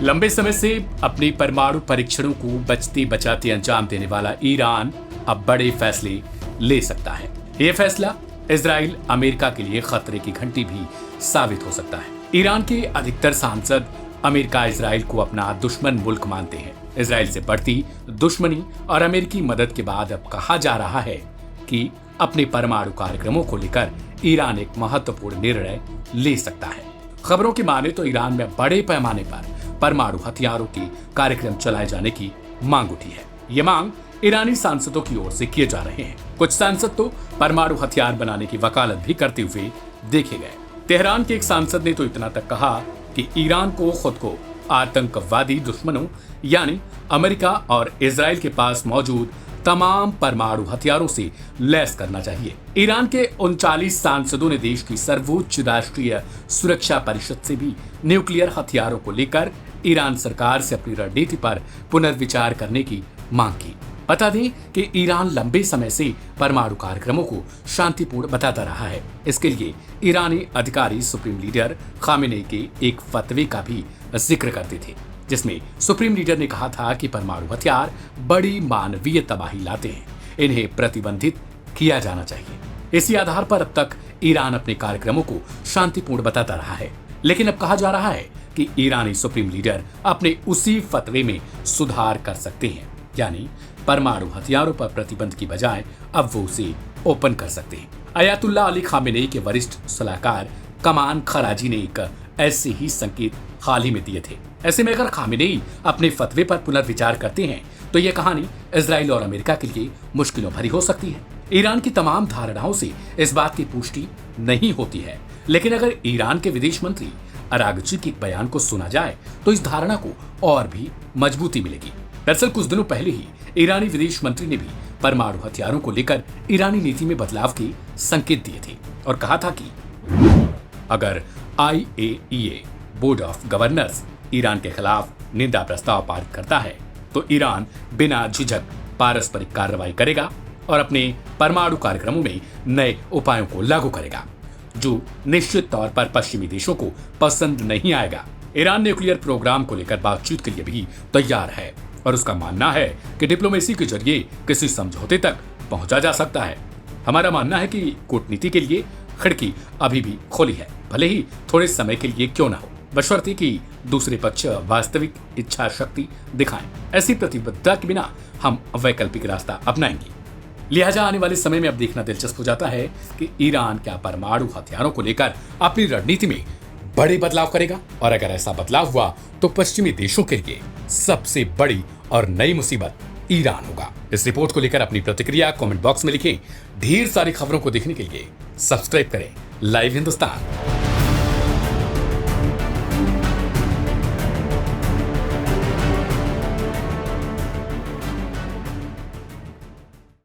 लंबे समय से अपने परमाणु परीक्षणों को बचते बचाते अंजाम देने वाला ईरान अब बड़े फैसले ले सकता है। यह फैसला इजराइल अमेरिका के लिए खतरे की घंटी भी साबित हो सकता है। ईरान के अधिकतर सांसद अमेरिका इजराइल को अपना दुश्मन मुल्क मानते हैं। इजराइल से बढ़ती दुश्मनी और अमेरिकी मदद के बाद अब कहा जा रहा है कि अपने परमाणु कार्यक्रमों को लेकर ईरान एक महत्वपूर्ण निर्णय ले सकता है। खबरों की माने तो ईरान में बड़े पैमाने पर परमाणु हथियारों के कार्यक्रम चलाए जाने की मांग उठी है। ये मांग ईरानी सांसदों की ओर से किए जा रहे हैं। कुछ सांसद तो परमाणु हथियार बनाने की वकालत भी करते हुए देखे गए। तेहरान के एक सांसद ने तो इतना तक कहा कि ईरान को खुद को आतंकवादी दुश्मनों यानी अमेरिका और इजराइल के पास मौजूद तमाम परमाणु हथियारों से लैस करना चाहिए। ईरान के 39 सांसदों ने देश की सर्वोच्च राष्ट्रीय सुरक्षा परिषद से भी न्यूक्लियर हथियारों को लेकर ईरान सरकार से अपनी रणनीति पर पुनर्विचार करने की मांग की। बता दें कि ईरान लंबे समय से परमाणु कार्यक्रमों को शांतिपूर्ण बताता रहा है। इसके लिए ईरानी अधिकारी सुप्रीम लीडर खामेनेई के एक फतवे का भी जिक्र करते थे, जिसमें सुप्रीम लीडर ने कहा था कि परमाणु हथियार बड़ी मानवीय तबाही लाते हैं, इन्हें प्रतिबंधित किया जाना चाहिए। इसी आधार पर अब तक ईरान अपने कार्यक्रमों को शांतिपूर्ण बताता रहा है, लेकिन अब कहा जा रहा है कि ईरानी सुप्रीम लीडर अपने उसी फतवे में सुधार कर सकते हैं, यानी परमाणु हथियारों पर प्रतिबंध की बजाय अब वो उसे ओपन कर सकते हैं। अयातुल्ला अली खामेनेई के वरिष्ठ सलाहकार कमान खराजी ने एक ऐसे ही संकेत हाल ही में दिए थे। ऐसे में अगर खामेनेई अपने फतवे पर पुनर्विचार करते हैं तो यह कहानी इजराइल और अमेरिका के लिए मुश्किलों भरी हो सकती है। ईरान की तमाम धारणाओं से इस बात की पुष्टि नहीं होती है, लेकिन अगर ईरान के विदेश मंत्री अरागची के बयान को सुना जाए तो इस धारणा को और भी मजबूती मिलेगी। दरअसल कुछ दिनों पहले ही ईरानी विदेश मंत्री ने भी परमाणु हथियारों को लेकर ईरानी नीति में बदलाव के संकेत दिए थे और कहा था कि अगर IAEA board of governors Iran के खिलाफ निंदा प्रस्ताव पारित करता है तो ईरान बिना झिझक पारस्परिक कार्रवाई करेगा और अपने परमाणु कार्यक्रमों में नए उपायों को लागू करेगा, जो निश्चित तौर पर पश्चिमी देशों को पसंद नहीं आएगा। ईरान न्यूक्लियर प्रोग्राम को लेकर बातचीत के लिए भी तैयार है और उसका मानना है कि डिप्लोमेसी के जरिए किसी समझौते तक पहुंचा जा सकता है। हमारा मानना है कि कूटनीति के लिए खिड़की अभी भी खुली है, भले ही थोड़े समय के लिए क्यों ना हो, बशर्ते कि दूसरे पक्ष वास्तविक इच्छा शक्ति दिखाएं। ऐसी प्रतिबद्धता के बिना हम वैकल्पिक रास्ता अपनाएंगे। लिहाजा आने वाले समय में अब देखना दिलचस्प हो जाता है कि ईरान क्या परमाणु हथियारों को लेकर अपनी रणनीति में बड़े बदलाव करेगा, और अगर ऐसा बदलाव हुआ तो पश्चिमी देशों के लिए सबसे बड़ी और नई मुसीबत ईरान होगा। इस रिपोर्ट को लेकर अपनी प्रतिक्रिया कमेंट बॉक्स में लिखें। ढेर सारी खबरों को देखने के लिए सब्सक्राइब करें लाइव हिंदुस्तान।